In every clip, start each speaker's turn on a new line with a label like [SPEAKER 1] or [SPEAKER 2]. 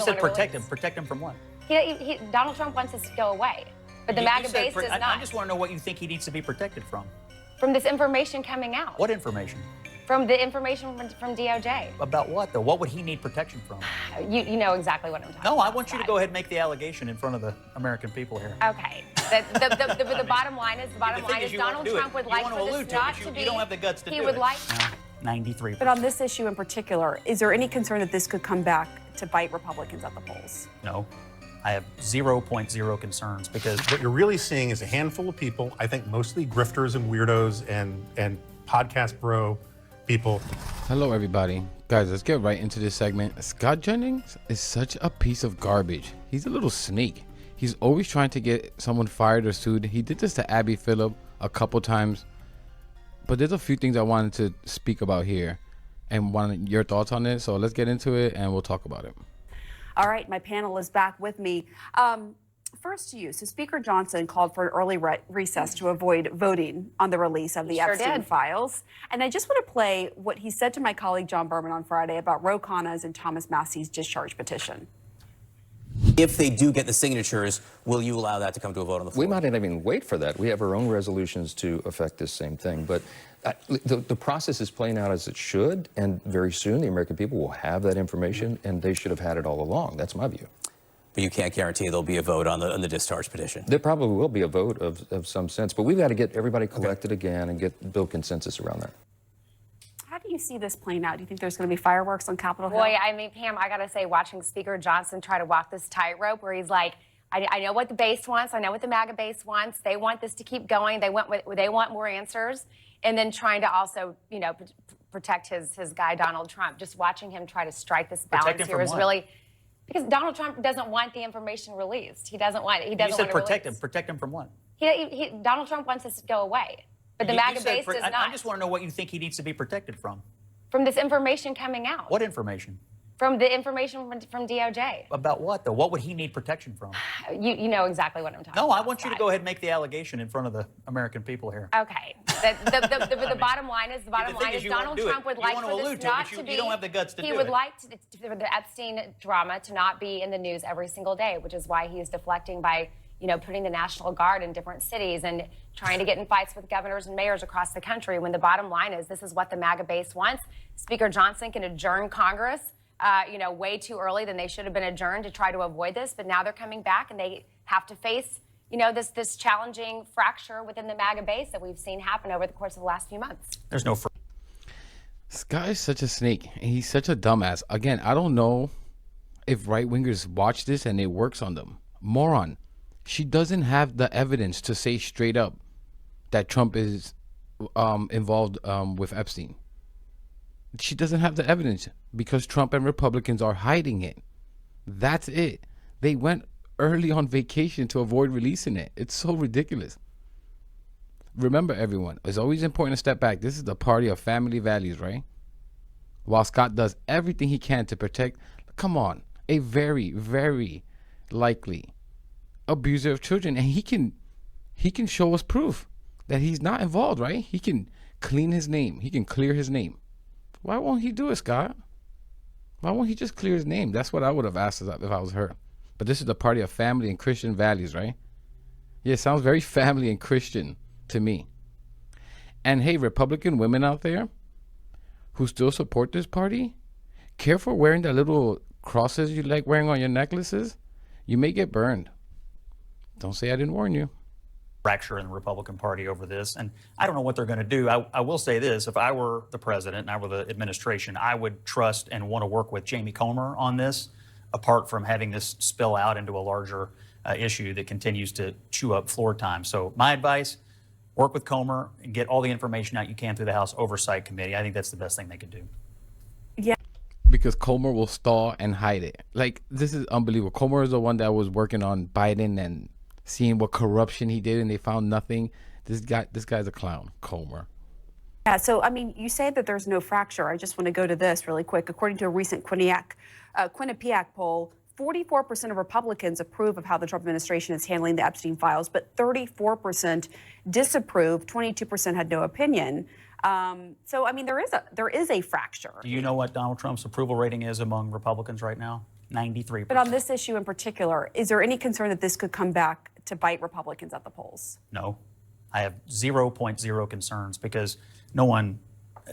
[SPEAKER 1] said protect him. Protect him from what?
[SPEAKER 2] Donald Trump wants this to go away, but the MAGA base does not.
[SPEAKER 1] I just want to know what you think he needs to be protected from.
[SPEAKER 2] From this information coming out.
[SPEAKER 1] What information?
[SPEAKER 2] From the information from DOJ.
[SPEAKER 1] About what, though? What would he need protection from?
[SPEAKER 2] You know exactly what I'm talking about.
[SPEAKER 1] No, I want you to go ahead and make the allegation in front of the American people here.
[SPEAKER 2] Okay. The bottom line is, Donald Trump would like for this not to be.
[SPEAKER 1] You don't have the guts to do it.
[SPEAKER 2] He would like.
[SPEAKER 1] 93%.
[SPEAKER 3] But on this issue in particular, is there any concern that this could come back to bite Republicans at the polls?
[SPEAKER 1] No. I have 0.0 concerns because
[SPEAKER 4] what you're really seeing is a handful of people, I think mostly grifters and weirdos and podcast bro people.
[SPEAKER 5] Hello, everybody. Guys, let's get right into this segment. Scott Jennings is such a piece of garbage. He's a little snake. He's always trying to get someone fired or sued. He did this to Abby Phillip a couple times. But there's a few things I wanted to speak about here and wanted your thoughts on it. So let's get into it and we'll talk about it.
[SPEAKER 3] All right, my panel is back with me. First to you. So Speaker Johnson called for an early recess to avoid voting on the release of the Epstein files. And I just want to play what he said to my colleague John Berman on Friday about Ro Khanna's and Thomas Massey's discharge petition.
[SPEAKER 6] If they do get the signatures, will you allow that to come to a vote on the floor?
[SPEAKER 7] We might not even wait for that. We have our own resolutions to affect this same thing. But the process is playing out as it should, and very soon the American people will have that information, and they should have had it all along. That's my view.
[SPEAKER 6] But you can't guarantee there'll be a vote on the discharge petition.
[SPEAKER 7] There probably will be a vote of some sense, but we've got to get everybody collected again and build consensus around that.
[SPEAKER 3] How do you see this playing out? Do you think there's going to be fireworks on Capitol Hill?
[SPEAKER 2] Boy, I mean, Pam, I got to say, watching Speaker Johnson try to walk this tightrope where he's like, I know what the base wants. I know what the MAGA base wants. They want this to keep going. They want more answers. And then trying to also, you know, protect his guy, Donald Trump. Just watching him try to strike this balance here is really... Because Donald Trump doesn't want the information released. He doesn't want it. He doesn't want it released.
[SPEAKER 1] Protect him. Protect him from what?
[SPEAKER 2] Donald Trump wants this to go away. But the MAGA base does not.
[SPEAKER 1] I just want to know what you think he needs to be protected from.
[SPEAKER 2] From this information coming out.
[SPEAKER 1] What information?
[SPEAKER 2] From the information from DOJ.
[SPEAKER 1] About what, though? What would he need protection from?
[SPEAKER 2] You know exactly what I'm talking about.
[SPEAKER 1] No, I want you to go ahead and make the allegation in front of the American people here.
[SPEAKER 2] Okay. The bottom line is, Donald Trump would like for this not to be...
[SPEAKER 1] You don't have the guts to do it.
[SPEAKER 2] He would like for the Epstein drama to not be in the news every single day, which is why he's deflecting by, you know, putting the National Guard in different cities and trying to get in fights with governors and mayors across the country, when the bottom line is this is what the MAGA base wants. Speaker Johnson can adjourn Congress, you know, way too early than they should have been adjourned to try to avoid this. But now they're coming back and they have to face, you know, this challenging fracture within the MAGA base that we've seen happen over the course of the last few months.
[SPEAKER 1] There's no...
[SPEAKER 5] Scott is such a snake, and he's such a dumbass. Again, I don't know if right-wingers watch this and it works on them. Moron. She doesn't have the evidence to say straight up that Trump is involved with Epstein. She doesn't have the evidence because Trump and Republicans are hiding it. That's it. They went early on vacation to avoid releasing it. It's so ridiculous. Remember, everyone, it's always important to step back. This is the party of family values, right? While Scott does everything he can to protect, come on, a very, very likely abuser of children, and he can show us proof that he's not involved, right? He can clean his name. He can clear his name. Why won't he do it, Scott? Why won't he just clear his name? That's what I would have asked if I was her. But this is the party of family and Christian values, right? Yeah, it sounds very family and Christian to me. And hey, Republican women out there who still support this party, careful wearing the little crosses you like wearing on your necklaces. You may get burned. Don't say I didn't warn you.
[SPEAKER 1] Fracture in the Republican Party over this, and I don't know what they're going to do. I will say this: if I were the president and I were the administration, I would trust and want to work with Jamie Comer on this, apart from having this spill out into a larger issue that continues to chew up floor time. So my advice: work with Comer and get all the information out you can through the House Oversight Committee. I think that's the best thing they could do.
[SPEAKER 3] Yeah.
[SPEAKER 5] Because Comer will stall and hide it. Like, this is unbelievable. Comer is the one that was working on Biden and seeing what corruption he did, and they found nothing. This guy's a clown, Comer.
[SPEAKER 3] Yeah, so, I mean, you say that there's no fracture. I just want to go to this really quick. According to a recent Quinnipiac poll, 44% of Republicans approve of how the Trump administration is handling the Epstein files, but 34% disapprove, 22% had no opinion. So, I mean, there is a fracture.
[SPEAKER 1] Do you know what Donald Trump's approval rating is among Republicans right now? 93%.
[SPEAKER 3] But on this issue in particular, is there any concern that this could come back to bite Republicans at the polls?
[SPEAKER 1] No, I have 0.0 concerns because no one,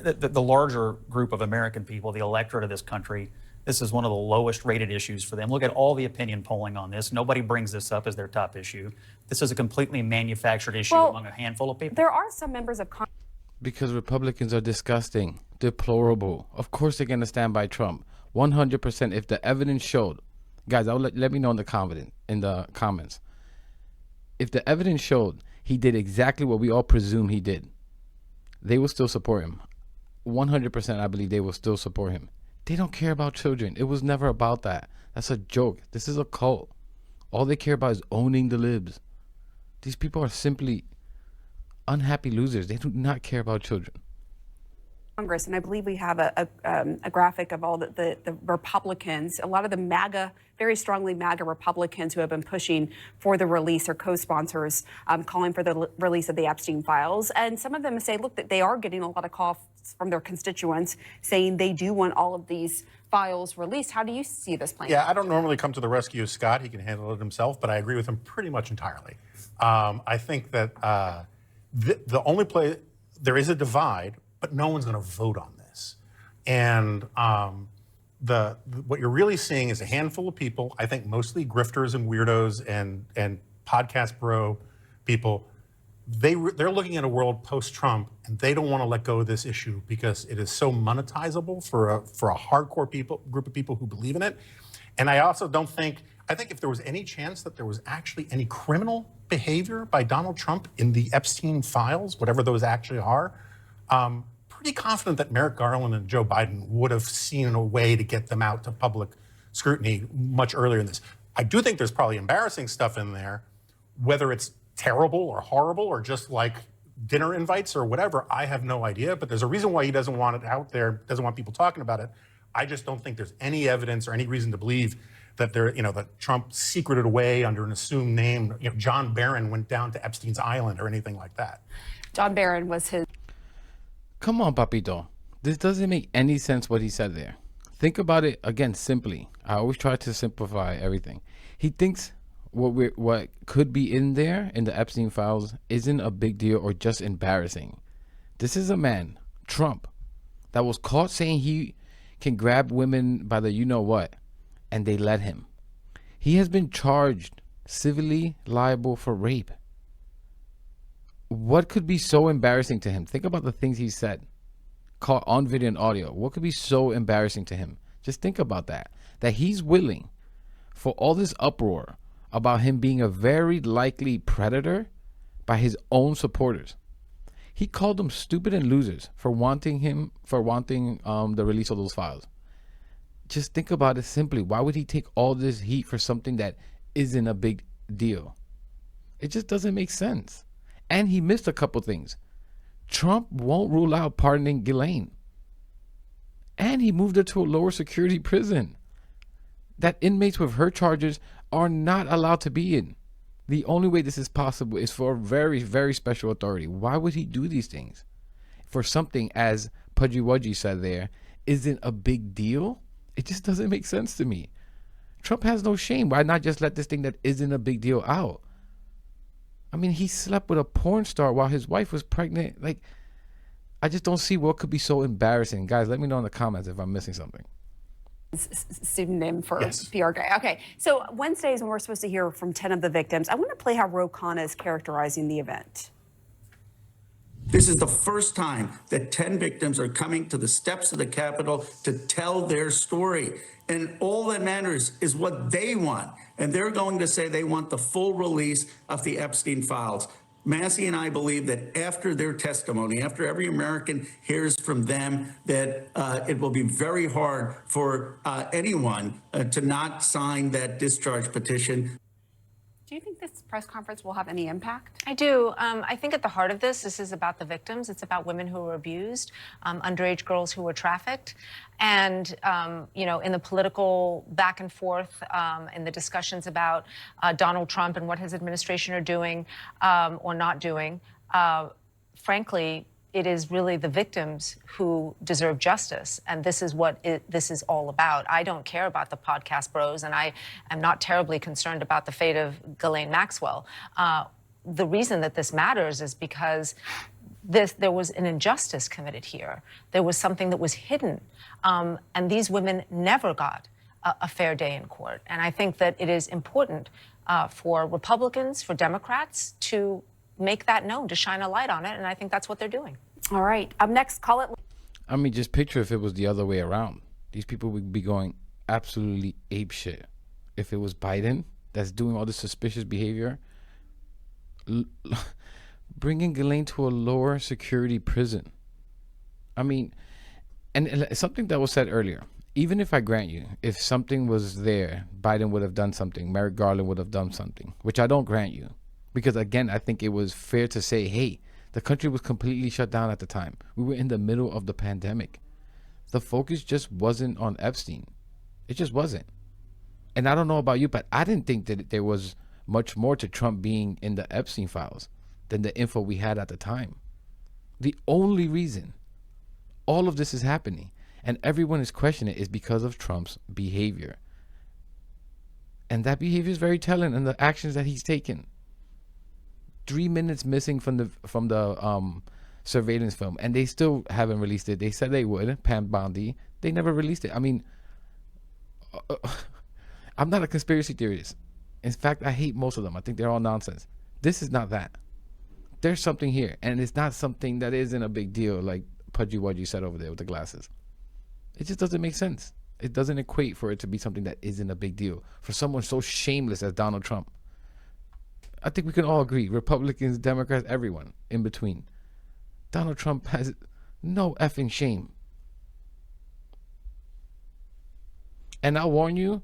[SPEAKER 1] the larger group of American people, the electorate of this country, this is one of the lowest rated issues for them. Look at all the opinion polling on this. Nobody brings this up as their top issue. This is a completely manufactured issue among a handful of people.
[SPEAKER 3] There are some members of Congress.
[SPEAKER 5] Because Republicans are disgusting, deplorable. Of course they're going to stand by Trump. 100%. If the evidence showed, guys, let me know in the comments. If the evidence showed he did exactly what we all presume he did, they will still support him. 100% I believe they will still support him. They don't care about children. It was never about that. That's a joke. This is a cult. All they care about is owning the libs. These people are simply unhappy losers. They do not care about children.
[SPEAKER 3] Congress, and I believe we have a graphic of all the Republicans, a lot of the MAGA, very strongly MAGA Republicans who have been pushing for the release or co-sponsors, calling for the release of the Epstein files. And some of them say, look, that they are getting a lot of calls from their constituents saying they do want all of these files released. How do you see this playing?
[SPEAKER 4] Yeah, I don't normally come to the rescue of Scott. He can handle it himself, but I agree with him pretty much entirely. I think that the only place, there is a divide, but no one's going to vote on this. And what you're really seeing is a handful of people, I think mostly grifters and weirdos and podcast bro people. They're looking at a world post-Trump, and they don't want to let go of this issue because it is so monetizable for a hardcore group of people who believe in it. And I also don't think, I think if there was any chance that there was actually any criminal behavior by Donald Trump in the Epstein files, whatever those actually are, pretty confident that Merrick Garland and Joe Biden would have seen a way to get them out to public scrutiny much earlier in this. I do think there's probably embarrassing stuff in there, whether it's terrible or horrible or just like dinner invites or whatever, I have no idea. But there's a reason why he doesn't want it out there, doesn't want people talking about it. I just don't think there's any evidence or any reason to believe that that Trump secreted away under an assumed name. John Barron went down to Epstein's Island or anything like that.
[SPEAKER 3] John Barron was his.
[SPEAKER 5] Come on, Papito. This doesn't make any sense what he said there. Think about it again simply. I always try to simplify everything. He thinks what could be in there in the Epstein files isn't a big deal or just embarrassing. This is a man, Trump, that was caught saying he can grab women by the you-know-what, and they let him. He has been charged civilly liable for rape. What could be so embarrassing to him? Think about the things he said, caught on video and audio. What could be so embarrassing to him? Just think about that. That he's willing for all this uproar about him being a very likely predator by his own supporters. He called them stupid and losers for wanting the release of those files. Just think about it simply. Why would he take all this heat for something that isn't a big deal? It just doesn't make sense. And he missed a couple things. Trump won't rule out pardoning Ghislaine. And he moved her to a lower security prison that inmates with her charges are not allowed to be in. The only way this is possible is for a very, very special authority. Why would he do these things? For something, as Pudgy Wudgy said there, isn't a big deal? It just doesn't make sense to me. Trump has no shame. Why not just let this thing that isn't a big deal out? I mean, he slept with a porn star while his wife was pregnant. Like, I just don't see what could be so embarrassing. Guys, let me know in the comments if I'm missing something.
[SPEAKER 3] Pseudonym for PR guy. Okay, so Wednesdays when we're supposed to hear from 10 of the victims, I want to play how Ro Khanna is characterizing the event.
[SPEAKER 8] This is the first time that 10 victims are coming to the steps of the Capitol to tell their story. And all that matters is what they want. And they're going to say they want the full release of the Epstein files. Massey and I believe that after their testimony, after every American hears from them, that it will be very hard for anyone to not sign that discharge petition.
[SPEAKER 3] Do you think this press conference will have any impact?
[SPEAKER 9] I do. I think at the heart of this is about the victims. It's about women who were abused, underage girls who were trafficked. And, in the political back and forth, in the discussions about Donald Trump and what his administration are doing or not doing, frankly, it is really the victims who deserve justice, and this is what this is all about. I don't care about the podcast bros, and I am not terribly concerned about the fate of Ghislaine Maxwell. The reason that this matters is because there was an injustice committed here. There was something that was hidden, and these women never got a fair day in court. And I think that it is important for Republicans, for Democrats to make that known, to shine a light on it, and I think that's what they're doing.
[SPEAKER 3] All right. Up next, call it.
[SPEAKER 5] I mean, just picture if it was the other way around. These people would be going absolutely apeshit. If it was Biden that's doing all this suspicious behavior, bringing Ghislaine to a lower security prison. I mean, and something that was said earlier, even if I grant you, if something was there, Biden would have done something, Merrick Garland would have done something, which I don't grant you. Because again, I think it was fair to say, hey, the country was completely shut down at the time. We were in the middle of the pandemic. The focus just wasn't on Epstein. It just wasn't. And I don't know about you, but I didn't think that there was much more to Trump being in the Epstein files than the info we had at the time. The only reason all of this is happening and everyone is questioning it is because of Trump's behavior. And that behavior is very telling in the actions that he's taken. 3 minutes missing from the surveillance film, and they still haven't released it. They said they would. Pam Bondi, they never released it. I mean, I'm not a conspiracy theorist. In fact, I hate most of them. I think they're all nonsense. This is not that. There's something here, and it's not something that isn't a big deal, like Pudgy Wudgy said over there with the glasses. It just doesn't make sense. It doesn't equate for it to be something that isn't a big deal for someone so shameless as Donald Trump. I think we can all agree, Republicans, Democrats, everyone in between. Donald Trump has no effing shame. And I'll warn you,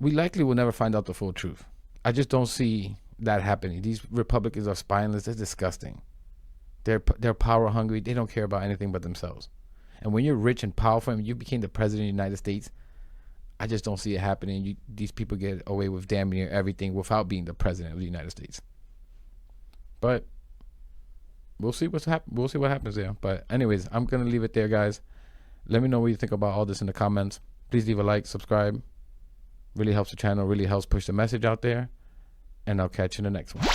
[SPEAKER 5] we likely will never find out the full truth. I just don't see that happening. These Republicans are spineless. They're disgusting. They're power hungry. They don't care about anything but themselves. And when you're rich and powerful and you became the president of the United States, I just don't see it happening. These people get away with damn near everything without being the president of the United States. But we'll see what's we'll see what happens there. But anyways, I'm gonna leave it there, guys. Let me know what you think about all this in the comments. Please leave a like, subscribe. Really helps the channel. Really helps push the message out there. And I'll catch you in the next one.